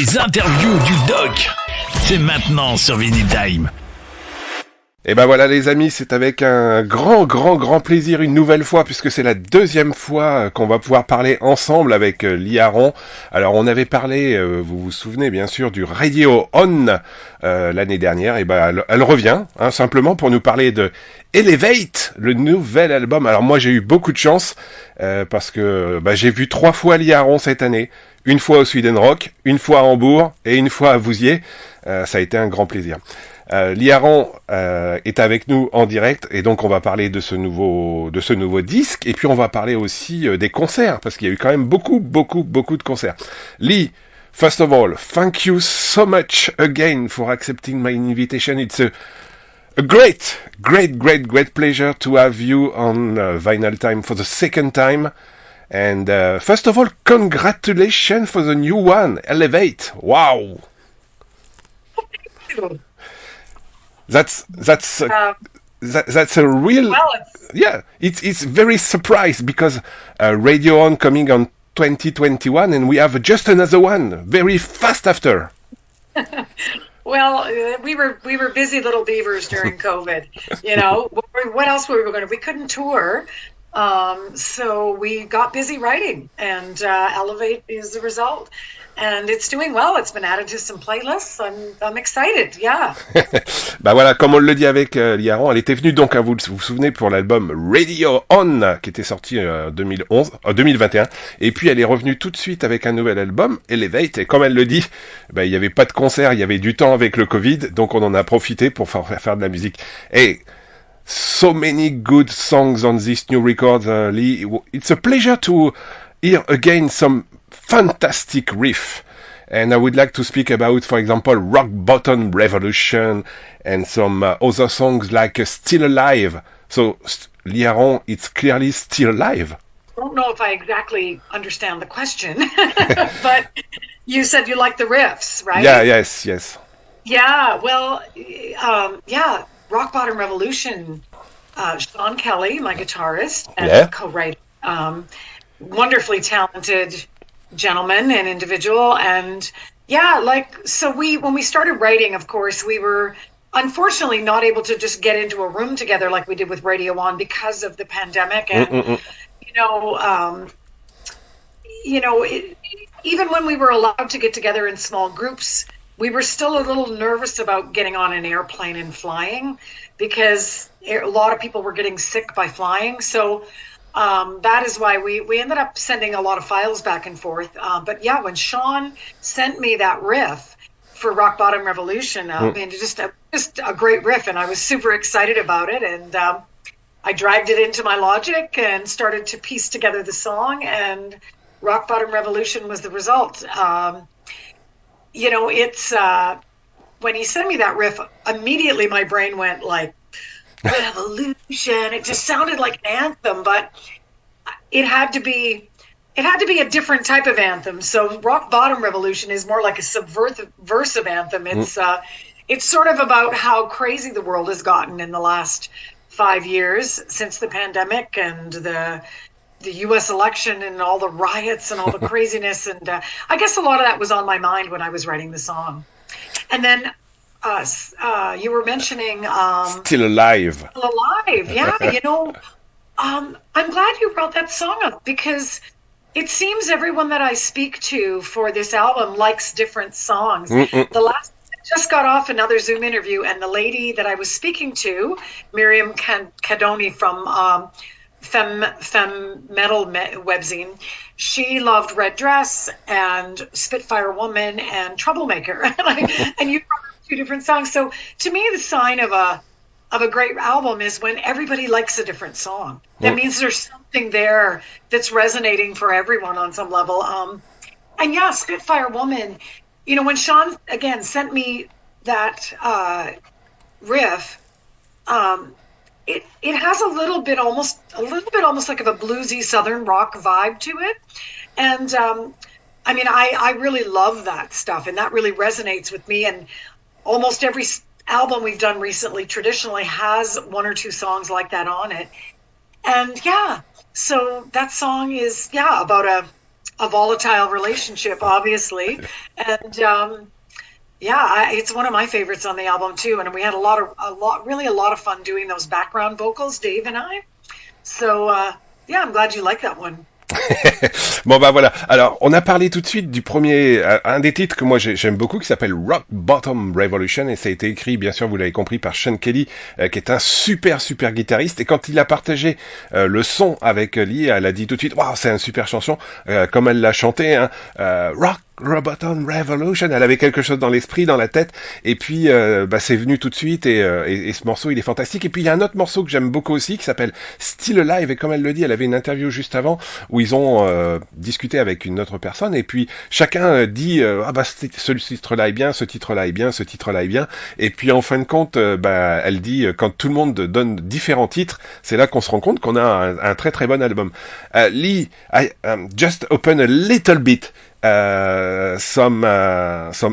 Les interviews du doc. C'est maintenant sur Vinyl Time. Et ben voilà les amis, c'est avec un grand plaisir une nouvelle fois, puisque c'est la deuxième fois qu'on va pouvoir parler ensemble avec Liaron. Alors on avait parlé, vous vous souvenez bien sûr, du Radio On l'année dernière, et ben elle revient, simplement pour nous parler de Elevate, le nouvel album. Alors moi j'ai eu beaucoup de chance, parce que j'ai vu 3 fois Liaron cette année. Une fois au Sweden Rock, une fois à Hambourg et une fois à Vouziers. Ça a été un grand plaisir. Liaron est avec nous en direct et donc on va parler de ce nouveau disque, et puis on va parler aussi des concerts, parce qu'il y a eu quand même beaucoup de concerts. Lee, first of all, thank you so much again for accepting my invitation. It's a great pleasure to have you on Vinyl Time for the second time. And first of all, congratulations for the new one, Elevate. Wow. That's a real, yeah. It's very surprised, because Radio On coming on 2021, and we have just another one very fast after. Well, we were busy little beavers during COVID. You know, what else were we going to? We couldn't tour, so we got busy writing, and Elevate is the result. And it's doing well. It's been added to some playlists. I'm excited, yeah. Bah voilà, comme on le dit avec Liaron, elle était venue donc, vous vous souvenez, pour l'album Radio On, qui était sorti en 2021. Et puis elle est revenue tout de suite avec un nouvel album, Elevate. Et comme elle le dit, il n'y avait pas de concert, il y avait du temps avec le Covid, donc on en a profité pour faire de la musique. Et so many good songs on this new record, Lee. It's a pleasure to hear again some fantastic riff, and I would like to speak about, for example, Rock Bottom Revolution and some other songs like Still Alive. So, Liaron, it's clearly still alive. I don't know if I exactly understand the question, but you said you like the riffs, right? Yeah, yes. Yeah, well, Rock Bottom Revolution, Sean Kelly, my guitarist and co-writer, wonderfully talented gentleman and individual, and when we started writing, of course, we were unfortunately not able to just get into a room together like we did with Radio On because of the pandemic, and even when we were allowed to get together in small groups, we were still a little nervous about getting on an airplane and flying, because a lot of people were getting sick by flying. So that is why we ended up sending a lot of files back and forth. But yeah, when Sean sent me that riff for Rock Bottom Revolution, I mean, just a great riff, and I was super excited about it. And I dragged it into my Logic and started to piece together the song, and Rock Bottom Revolution was the result. It's when he sent me that riff, immediately my brain went like, revolution. It just sounded like an anthem, but it had to be a different type of anthem. So Rock Bottom Revolution is more like a subversive anthem. It's sort of about how crazy the world has gotten in the last 5 years since the pandemic and the U.S. election and all the riots and all the craziness. And I guess a lot of that was on my mind when I was writing the song. And then you were mentioning Still Alive. Still Alive, yeah. I'm glad you brought that song up, because it seems everyone that I speak to for this album likes different songs. I just got off another Zoom interview, and the lady that I was speaking to, Miriam Cadoni from Femme Metal webzine, she loved Red Dress and Spitfire Woman and Troublemaker, and you brought up 2 different songs. So to me, the sign of a great album is when everybody likes a different song. That means there's something there that's resonating for everyone on some level. And yeah, Spitfire Woman, when Sean again sent me that riff, it has a little bit almost like of a bluesy Southern rock vibe to it. And I really love that stuff, and that really resonates with me. And almost every album we've done recently traditionally has 1 or 2 songs like that on it. And yeah, so that song is about a volatile relationship, obviously, and it's one of my favorites on the album too. And we had a lot of fun doing those background vocals, Dave and I. So I'm glad you like that one. Bon bah voilà, alors on a parlé tout de suite du premier, un des titres que moi j'aime beaucoup qui s'appelle Rock Bottom Revolution, et ça a été écrit bien sûr vous l'avez compris par Sean Kelly, qui est un super guitariste, et quand il a partagé le son avec Lee, elle a dit tout de suite waouh c'est une super chanson, comme elle l'a chanté, hein, Rock Bottom Revolution, elle avait quelque chose dans l'esprit, dans la tête, et puis c'est venu tout de suite, et ce morceau il est fantastique. Et puis il y a un autre morceau que j'aime beaucoup aussi qui s'appelle Still Alive, et comme elle le dit, elle avait une interview juste avant où ils ont discuté avec une autre personne, et puis chacun dit ce titre-là est bien, ce titre-là est bien, ce titre-là est bien, et puis en fin de compte elle dit quand tout le monde donne différents titres, c'est là qu'on se rend compte qu'on a un très très bon album. Lee, I just open a little bit some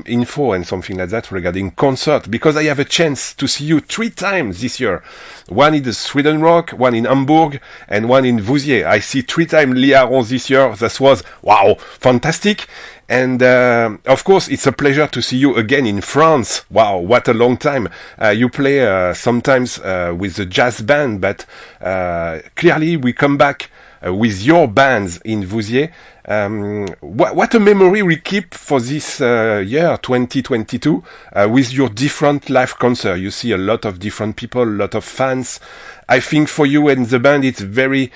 info and something like that regarding concert, because I have a chance to see you 3 times this year. One in the Sweden Rock, one in Hamburg, and one in Vouziers. I see 3 times Lee Aron this year. That was, wow, fantastic. And of course, it's a pleasure to see you again in France. Wow, what a long time. You play sometimes with the jazz band, but clearly we come back with your bands in Vouziers. What a memory we keep for this year 2022 with your different live concert. You see a lot of different people, a lot of fans. I think for you and the band it's very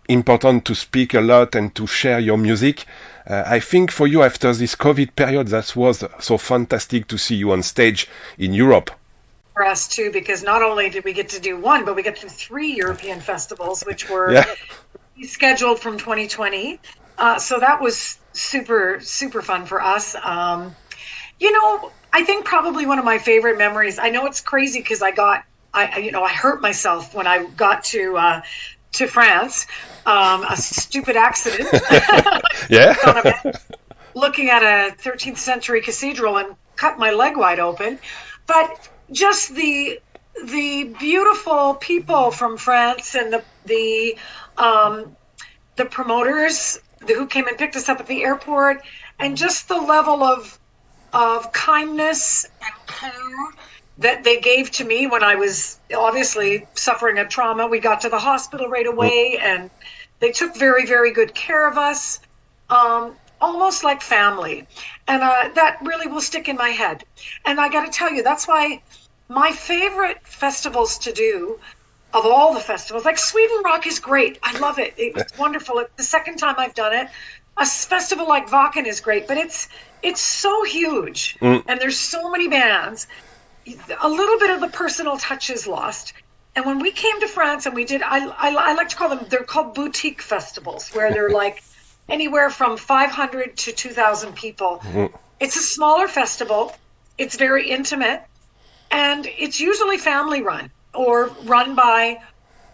important to speak a lot and to share your music. I think for you after this COVID period that was so fantastic to see you on stage in Europe. For us too, because not only did we get to do one, but we got to 3 European festivals, which were scheduled from 2020. So that was super fun for us. I think probably one of my favorite memories, I know it's crazy because I hurt myself when I got to France, a stupid accident. Looking at a 13th century cathedral and cut my leg wide open. But just the beautiful people from France and the promoters who came and picked us up at the airport, and just the level of kindness and care that they gave to me when I was obviously suffering a trauma. We got to the hospital right away, and they took very, very good care of us, almost like family. And that really will stick in my head. And I got to tell you, that's why my favorite festivals to do, of all the festivals, like Sweden Rock is great. I love it. It was wonderful. It's the second time I've done it. A festival like Wacken is great, but it's so huge, and there's so many bands. A little bit of the personal touch is lost. And when we came to France and we did, I like to call them, they're called boutique festivals, where they're like anywhere from 500 to 2,000 people. It's a smaller festival. It's very intimate. And it's usually family run or run by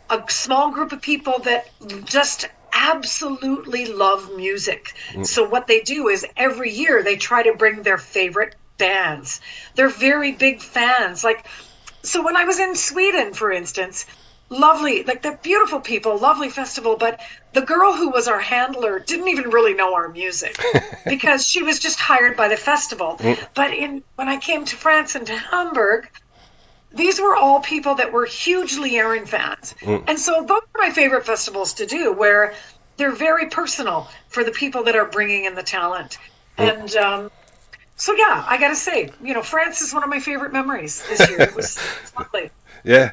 a small group of people that just absolutely love music. So what they do is every year they try to bring their favorite bands. They're very big fans. Like, so when I was in Sweden, for instance, lovely, like they're beautiful people, lovely festival, but the girl who was our handler didn't even really know our music because she was just hired by the festival. But when I came to France and to Hamburg, these were all people that were huge Lee Aron fans. And so those are my favorite festivals to do, where they're very personal for the people that are bringing in the talent. And so, yeah, I got to say, France is one of my favorite memories this year. It was lovely. Yeah.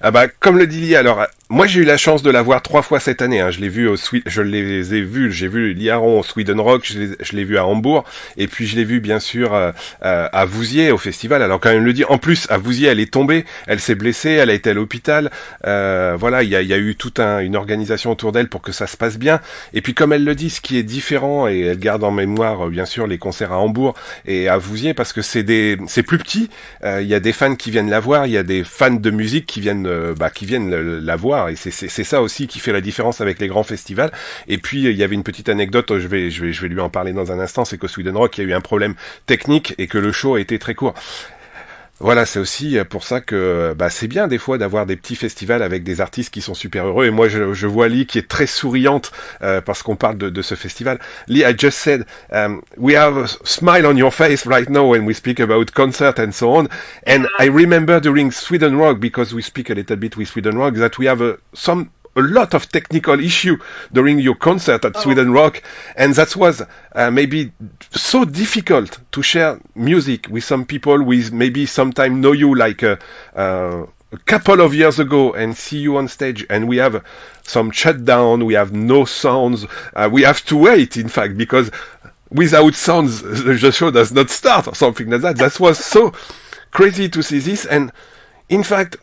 Ah bah, comme le dit Lee, alors, moi j'ai eu la chance de la voir 3 fois cette année, hein. Je j'ai vu Lee Aron au Sweden Rock, je l'ai vu à Hambourg, et puis je l'ai vu bien sûr à Vouziers au festival. Alors quand même le dit, en plus à Vouziers elle est tombée, elle s'est blessée, elle a été à l'hôpital, voilà, il y a eu toute une organisation autour d'elle pour que ça se passe bien. Et puis comme elle le dit, ce qui est différent, et elle garde en mémoire bien sûr les concerts à Hambourg et à Vouziers, parce que c'est plus petit, il y a des fans qui viennent la voir, il y a des fans de musique qui viennent la voir, et c'est ça aussi qui fait la différence avec les grands festivals. Et puis il y avait une petite anecdote, je vais lui en parler dans un instant, c'est qu'au Sweden Rock il y a eu un problème technique et que le show a été très court. Voilà, c'est aussi pour ça que bah, c'est bien des fois d'avoir des petits festivals avec des artistes qui sont super heureux. Et moi, je vois Lee qui est très souriante parce qu'on parle de ce festival. Lee, I just said, we have a smile on your face right now when we speak about concert and so on. And I remember during Sweden Rock, because we speak a little bit with Sweden Rock, that we have a lot of technical issue during your concert at Sweden Rock, and that was maybe so difficult to share music with some people with maybe sometime know you like a couple of years ago and see you on stage, and we have some shutdown, we have no sounds, we have to wait, in fact, because without sounds the show does not start or something like that. That was so crazy to see this, and in fact,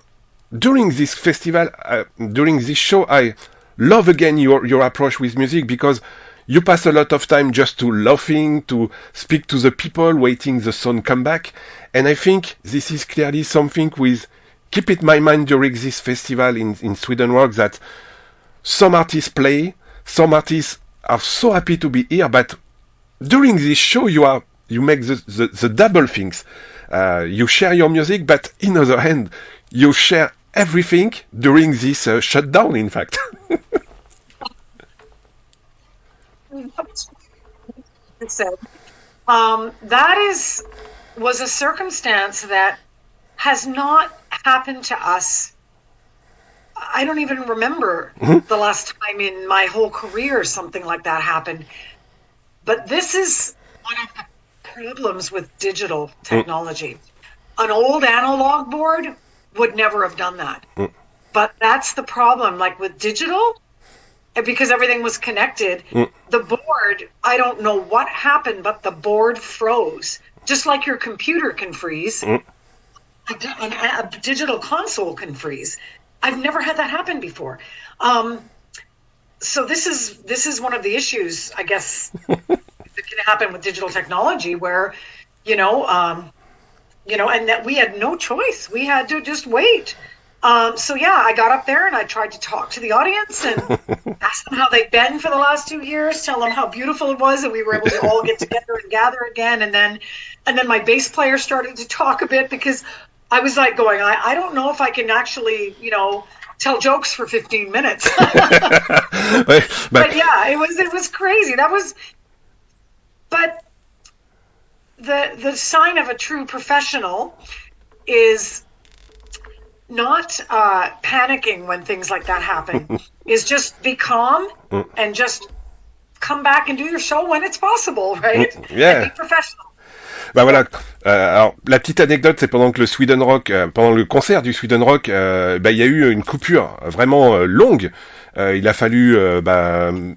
during this festival, during this show, I love again your approach with music, because you pass a lot of time just to laughing, to speak to the people, waiting the song come back. And I think this is clearly something with keep it in my mind during this festival in Sweden Rock, that some artists play, some artists are so happy to be here, but during this show you make the double things. You share your music, but in other hand, you share everything during this shutdown, in fact. That was a circumstance that has not happened to us. I don't even remember the last time in my whole career something like that happened. But this is one of the problems with digital technology. An old analog board would never have done that. But that's the problem, like with digital, because everything was connected, the board, I don't know what happened, but the board froze. Just like your computer can freeze, a digital console can freeze. I've never had that happen before. So this is one of the issues, I guess, that can happen with digital technology, where, and that we had no choice. We had to just wait. So yeah, I got up there and I tried to talk to the audience and ask them how they'd been for the last 2 years, tell them how beautiful it was that we were able to all get together and gather again. And then my bass player started to talk a bit, because I was like going, I don't know if I can actually, tell jokes for 15 minutes. But yeah, it was crazy. But the sign of a true professional is not panicking when things like that happen, is just be calm and just come back and do your show when it's possible, right? Yeah. And be professional. Bah voilà. Alors la petite anecdote, c'est pendant que le Sweden Rock, pendant le concert du Sweden Rock, il y a eu une coupure vraiment longue. Il a fallu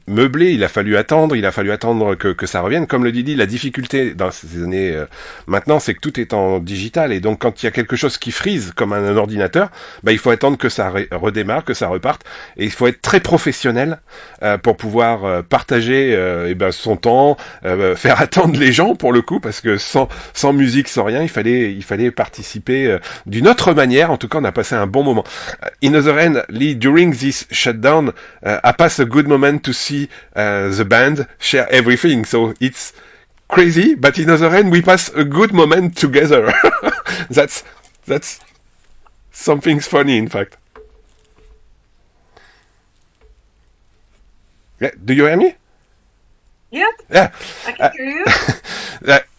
meubler, il a fallu attendre que ça revienne. Comme le dit, la difficulté dans ces années maintenant, c'est que tout est en digital, et donc quand il y a quelque chose qui frise comme un ordinateur, il faut attendre que ça redémarre, que ça reparte, et il faut être très professionnel pour pouvoir partager son temps, faire attendre les gens pour le coup, parce que sans musique, sans rien, il fallait participer d'une autre manière. En tout cas, on a passé un bon moment. In other hand, Lee, during this shutdown, I passed a good moment to see the band share everything. So it's crazy, but in other hand, we pass a good moment together. That's something's funny, in fact. Yeah, do you hear me? Yeah. Yeah. I can hear you.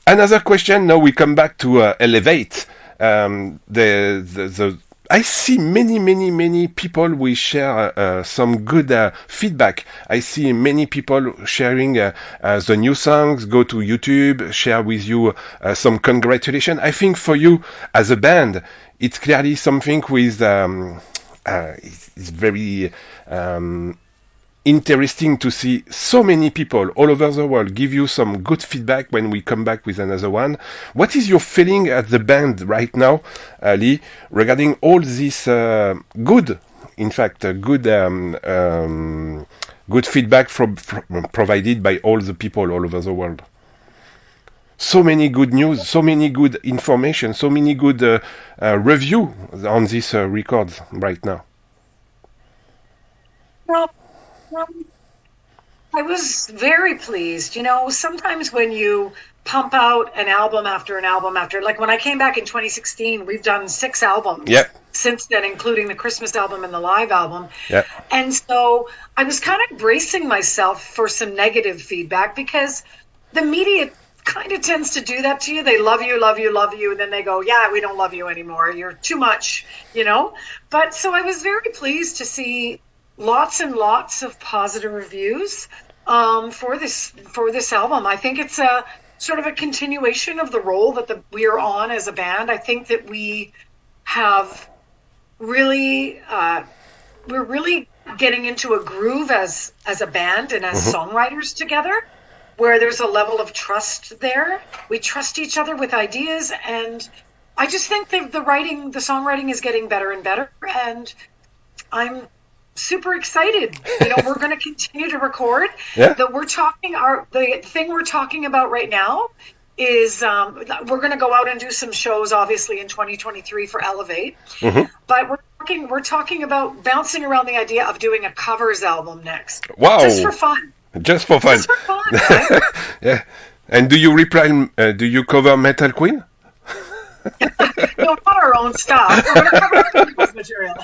Another question. Now we come back to elevate. I see many people will share some good feedback. I see many people sharing the new songs, go to YouTube, share with you some congratulations. I think for you as a band, it's clearly something with it's very interesting to see so many people all over the world give you some good feedback when we come back with another one. What is your feeling at the band right now, Lee, regarding all this good feedback provided by all the people all over the world? So many good news, so many good information, so many good review on these records right now. Well, I was very pleased. Sometimes when you pump out an album after an album after. Like when I came back in 2016, we've done 6 albums since then, including the Christmas album and the live album. Yeah. And so I was kind of bracing myself for some negative feedback because the media kind of tends to do that to you. They love you, love you, love you, and then they go, yeah, we don't love you anymore. You're too much, you know? But so I was very pleased to see lots and lots of positive reviews for this album. I think it's a sort of a continuation of the role that we're on as a band. I think that we have really, we're really getting into a groove as a band and as songwriters together, where there's a level of trust there. We trust each other with ideas, and I just think that the songwriting is getting better and better, and I'm super excited. You know, we're going to continue to record. The thing we're talking about right now is we're going to go out and do some shows, obviously, in 2023 for Elevate. But we're talking about bouncing around the idea of doing a covers album next. Wow. Just for fun. Just for fun. Right? Yeah. And do you cover Metal Queen? No, not our own stuff. We're going to cover other people's material.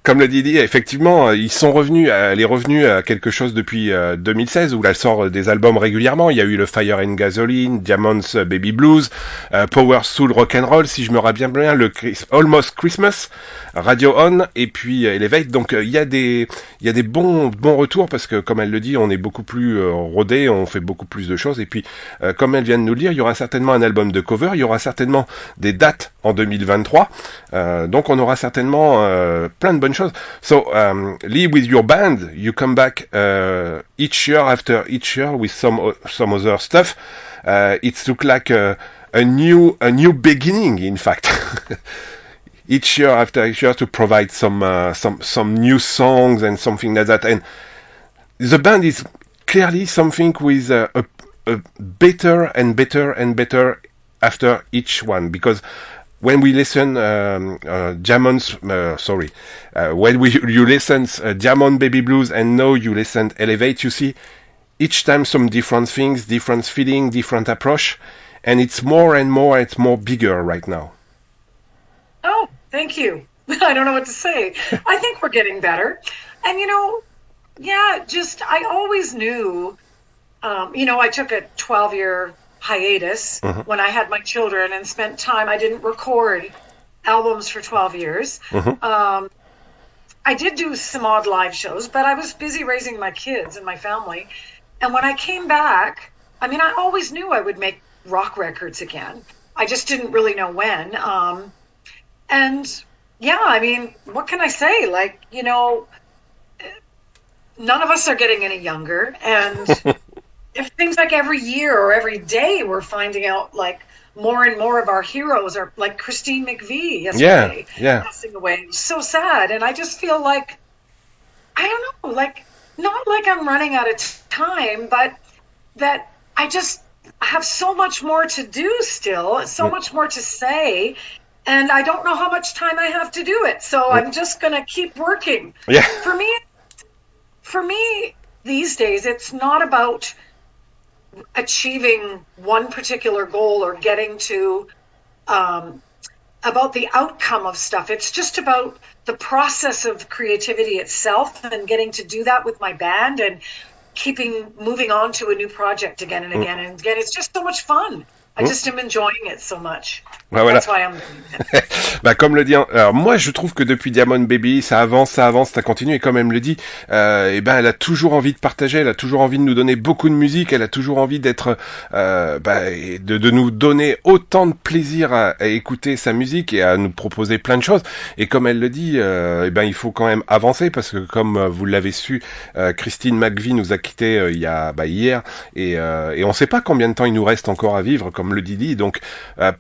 Comme l'a dit, effectivement, elle est revenue à quelque chose depuis 2016 où elle sort des albums régulièrement. Il y a eu le Fire and Gasoline, Diamonds Baby Blues, Power Soul Rock'n'Roll, si je me rappelle bien, le Almost Christmas, Radio On, et puis Elevate. Donc il y a des bons retours parce que, comme elle le dit, on est beaucoup plus rodé, on fait beaucoup plus de choses. Et puis, comme elle vient de nous le dire, il y aura certainement un album de cover, il y aura certainement des dates en 2023. Donc on aura certainement plein de bonnes choses. So, Lee, with your band, you come back each year after each year with some other stuff. It's look like a new beginning, in fact. Each year after each year to provide some new songs and something like that. And the band is clearly something with a better and better and better after each one, because when we listen when you listen Diamond Baby Blues and now you listen Elevate, you see each time some different things, different feeling, different approach, and it's more and more, it's more bigger right now. Oh, thank you. I don't know what to say. I think we're getting better. And, you know, I always knew, I took a 12-year hiatus when I had my children and spent time. I didn't record albums for 12 years. I did do some odd live shows, but I was busy raising my kids and my family. And when I came back, I always knew I would make rock records again. I just didn't really know when. What can I say? Like, none of us are getting any younger. And if things like every year or every day we're finding out like more and more of our heroes are like Christine McVie yesterday passing away. It was so sad. And I just feel like, I don't know, like not like I'm running out of time, but that I just have so much more to do still, so much more to say. And I don't know how much time I have to do it. So I'm just going to keep working. Yeah. For me these days, it's not about achieving one particular goal or getting to about the outcome of stuff. It's just about the process of creativity itself and getting to do that with my band and moving on to a new project again and again and again. It's just so much fun. I just am enjoying it so much. That's why I'm doing it. Comme le dit, alors moi je trouve que depuis Diamond Baby, ça avance, ça continue, et comme elle me le dit, elle a toujours envie de partager, elle a toujours envie de nous donner beaucoup de musique, elle a toujours envie d'être, de nous donner autant de plaisir à écouter sa musique et à nous proposer plein de choses. Et comme elle le dit, il faut quand même avancer parce que comme vous l'avez su, Christine McVie nous a quittés hier, et on sait pas combien de temps il nous reste encore à vivre, comme le dit Lee. Donc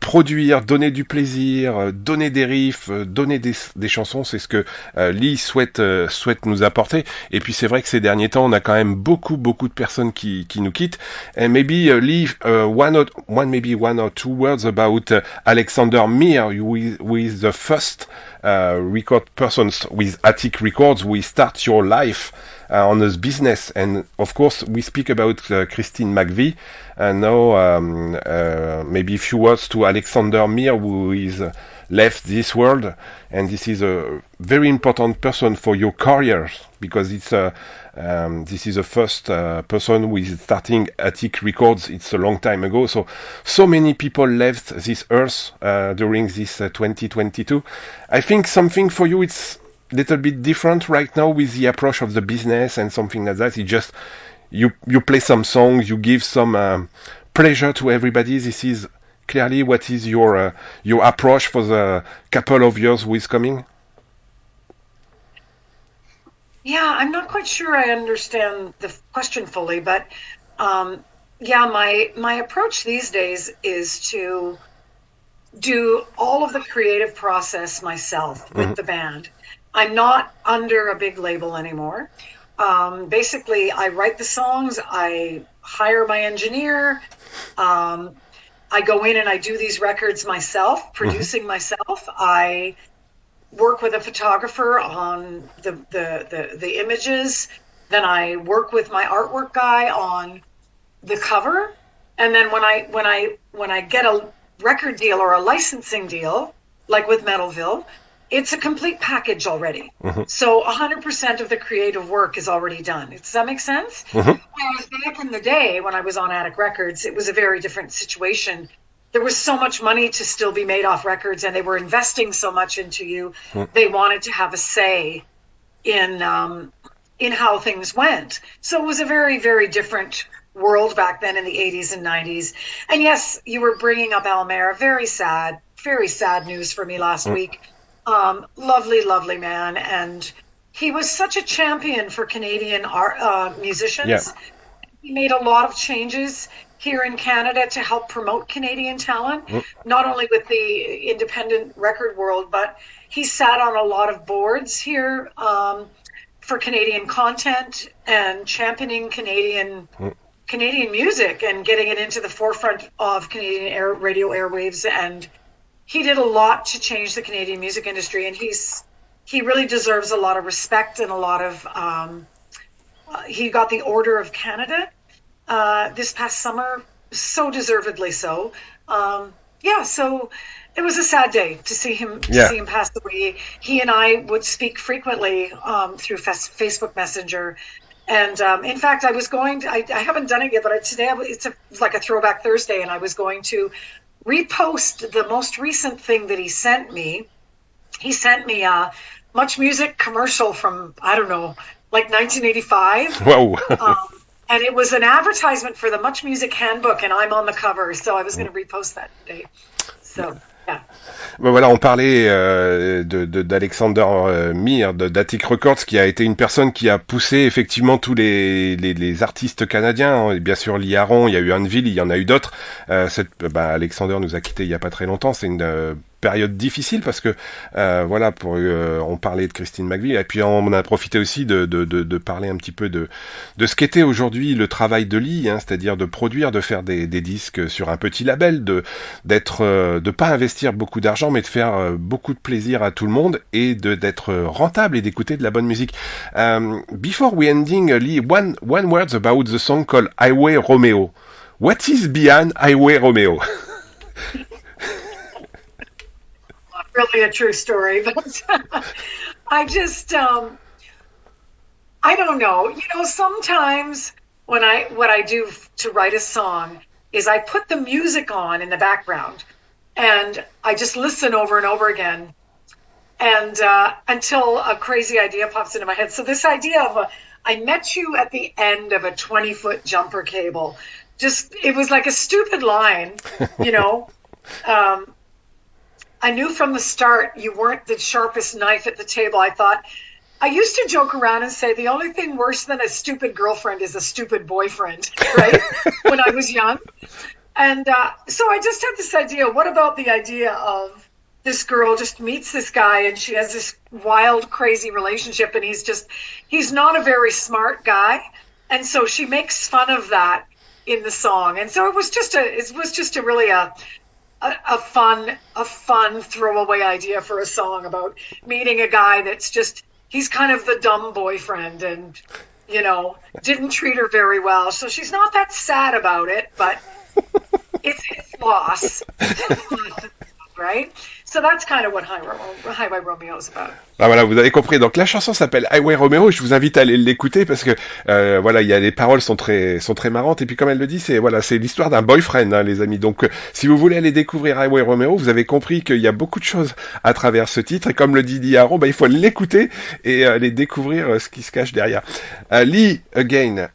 produire, donner du plaisir, donner des riffs, donner des chansons, c'est ce que Lee souhaite nous apporter. Et puis c'est vrai que ces derniers temps, on a quand même beaucoup de personnes qui nous quittent. And maybe Lee, one or two words about Alexander Meir, who is the first record persons with Attic Records. We start your life on the business. And of course, we speak about Christine McVie. Now, maybe a few words to Alexander Mir, who is left this world, and this is a very important person for your career, because it's this is the first person who is starting Attic Records. It's a long time ago, so many people left this earth during this 2022. I think something for you, it's a little bit different right now with the approach of the business and something like that. It just you play some songs, you give some pleasure to everybody. This is clearly what is your approach for the couple of years who is coming? Yeah, I'm not quite sure I understand the question fully, but yeah, my approach these days is to do all of the creative process myself with the band. I'm not under a big label anymore. Basically, I write the songs, I hire my engineer, I go in and I do these records myself, producing myself. I work with a photographer on the images. Then I work with my artwork guy on the cover. And then when I get a record deal or a licensing deal, like with Metalville, it's a complete package already. So 100% of the creative work is already done. Does that make sense? Whereas back in the day when I was on Attic Records, it was a very different situation. There was so much money to still be made off records, and they were investing so much into you. They wanted to have a say in how things went. So it was a very, very different world back then in the 80s and 90s. And yes, you were bringing up Almer. Very sad news for me last week. Lovely man, and he was such a champion for Canadian musicians. Yeah. He made a lot of changes here in Canada to help promote Canadian talent, not only with the independent record world, but he sat on a lot of boards here for Canadian content and championing Canadian music and getting it into the forefront of Canadian radio airwaves. And he did a lot to change the Canadian music industry, and he really deserves a lot of respect and a lot of he got the Order of Canada this past summer, so deservedly so. So it was a sad day to see him pass away. He and I would speak frequently through Facebook Messenger. And in fact, I haven't done it yet, but today it's like a Throwback Thursday, and I was going to repost the most recent thing that he sent me. He sent me a Much Music commercial from, I don't know, like 1985. Whoa. And it was an advertisement for the Much Music Handbook, and I'm on the cover, so I was going to repost that today. So, yeah. Ben voilà, on parlait d'Alexander Mir, d'Attic Records, qui a été une personne qui a poussé effectivement tous les artistes canadiens, hein. Et bien sûr Liaron, il y a eu Anneville, il y en a eu d'autres. Alexander nous a quittés il y a pas très longtemps. C'est une période difficile parce que on parlait de Christine McVie, et puis on a profité aussi de parler un petit peu de ce qu'était aujourd'hui le travail de Lee, hein, c'est-à-dire de produire, de faire des disques sur un petit label, de pas investir beaucoup d'argent, mais de faire beaucoup de plaisir à tout le monde et d'être rentable et d'écouter de la bonne musique. Before we ending, Lee, one word about the song called Highway Romeo. What is behind Highway Romeo? Really a true story, but I just I don't know. You know, sometimes what I do to write a song is I put the music on in the background and I just listen over and over again, and until a crazy idea pops into my head. So this idea of I met you at the end of a 20-foot jumper cable, it was like a stupid line, you know. I knew from the start you weren't the sharpest knife at the table. I used to joke around and say the only thing worse than a stupid girlfriend is a stupid boyfriend, right? When I was young. And so I just had this idea, what about the idea of this girl just meets this guy and she has this wild, crazy relationship, and he's not a very smart guy. And so she makes fun of that in the song. And so it was just a really a fun throwaway idea for a song about meeting a guy that's he's kind of the dumb boyfriend, and didn't treat her very well. So she's not that sad about it, but it's his loss. Right? So that's kind of what Highway Romeo is about. Ah voilà, vous avez compris. Donc la chanson s'appelle Highway Romeo. Je vous invite à aller l'écouter parce que voilà, les paroles sont très marrantes et puis comme elle le dit, c'est l'histoire d'un boyfriend, hein, les amis. Donc si vous voulez aller découvrir Highway Romeo, vous avez compris qu'il y a beaucoup de choses à travers ce titre et comme le dit Liaron, il faut l'écouter et aller découvrir ce qui se cache derrière. Lee, again,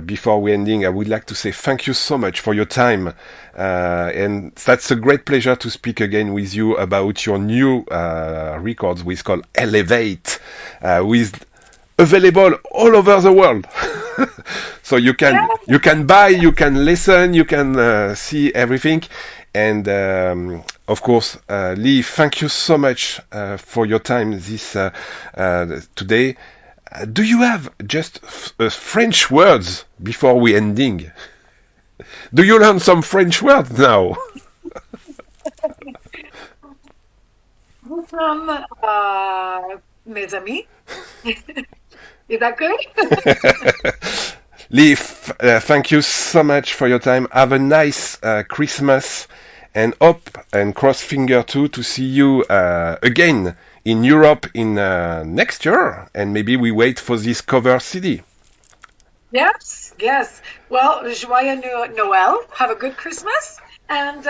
before we ending, I would like to say thank you so much for your time. And that's a great pleasure to speak again with you about your new records, which is called Elevate, with available all over the world. So you can buy, you can listen, you can see everything. And of course, Lee, thank you so much for your time this today. Do you have just French words before we ending? Do you learn some French words now? From mes amis. Is that good? Lee, thank you so much for your time. Have a nice Christmas and hope and cross finger too to see you again in Europe in next year. And maybe we wait for this cover CD. Yes. Well, joyeux Noël. Have a good Christmas. And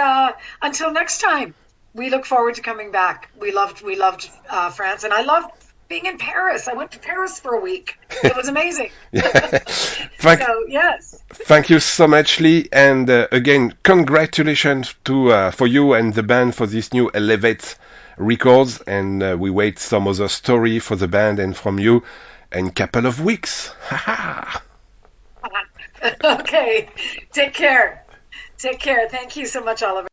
until next time, we look forward to coming back. We loved France, and I loved being in Paris. I went to Paris for a week. It was amazing. Yes. Thank you so much, Lee. And again, congratulations for you and the band for this new Elevate records. And we wait some other story for the band and from you in a couple of weeks. Okay. Take care. Thank you so much, Oliver.